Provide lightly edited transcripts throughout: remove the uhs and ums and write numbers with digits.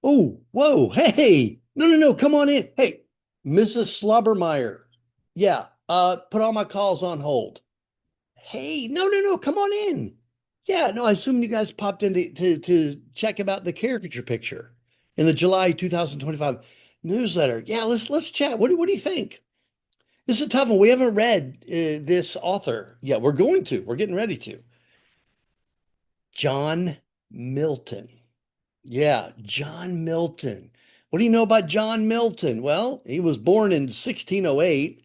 Oh, whoa, hey, no, come on in. Hey, Mrs. Slobbermeyer. Yeah, put all my calls on hold. Hey, no, come on in. Yeah, no, I assume you guys popped in to check about the caricature picture in the July 2025 newsletter. Yeah, let's chat. What do you think? This is a tough one. We haven't read this author yet. We're going to. We're getting ready to. John Milton. Yeah, John Milton. What do you know about John Milton? Well, he was born in 1608,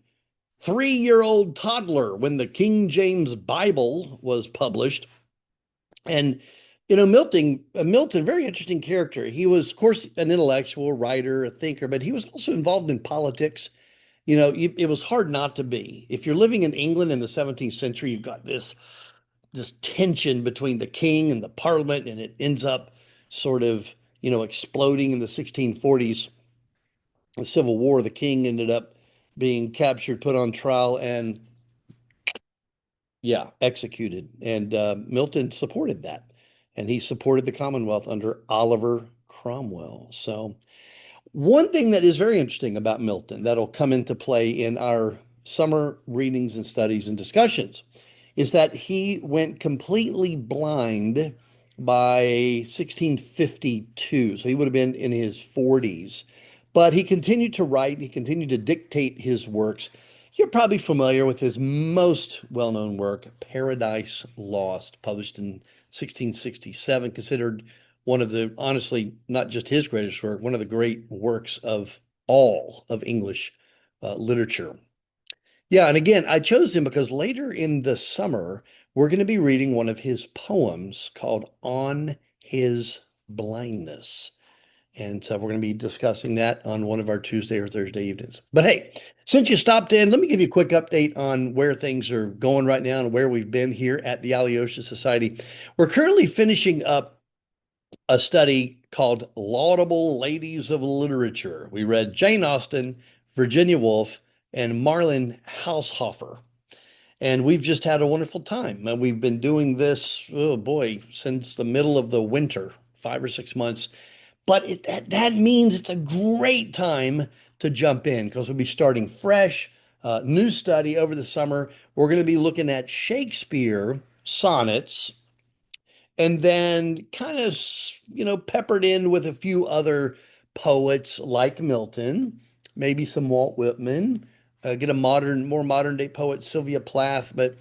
3-year-old toddler when the King James Bible was published. And Milton, very interesting character. He was, of course, an intellectual, writer, a thinker, but he was also involved in politics. It was hard not to be. If you're living in England in the 17th century, you've got this tension between the king and the parliament, and it ends up sort of, exploding in the 1640s. The Civil War, the king ended up being captured, put on trial, and yeah, executed. And Milton supported that. And he supported the Commonwealth under Oliver Cromwell. So one thing that is very interesting about Milton that'll come into play in our summer readings and studies and discussions is that he went completely blind by 1652. So he would have been in his 40s. But he continued to write, he continued to dictate his works. You're probably familiar with his most well-known work, Paradise Lost, published in 1667, considered one of the, honestly, not just his greatest work, one of the great works of all of English literature. Yeah, and again, I chose him because later in the summer, we're going to be reading one of his poems called On His Blindness. And so we're going to be discussing that on one of our Tuesday or Thursday evenings. But hey, since you stopped in, let me give you a quick update on where things are going right now and where we've been here at the Alyosha Society. We're currently finishing up a study called Laudable Ladies of Literature. We read Jane Austen, Virginia Woolf, and Marlene Haushofer. And we've just had a wonderful time. And we've been doing this, oh boy, since the middle of the winter, 5 or 6 months. But that means it's a great time to jump in because we'll be starting fresh, new study over the summer. We're going to be looking at Shakespeare sonnets and then kind of, peppered in with a few other poets like Milton, maybe some Walt Whitman, get a more modern day poet, Sylvia Plath. But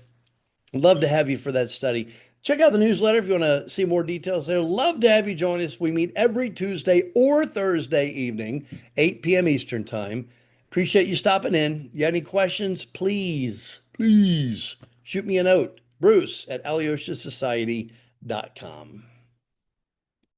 I'd love to have you for that study. Check out the newsletter if you want to see more details there. Love to have you join us. We meet every Tuesday or Thursday evening, 8 p.m. Eastern Time. Appreciate you stopping in. You have any questions? Please shoot me a note. Bruce at alyoshasociety.com.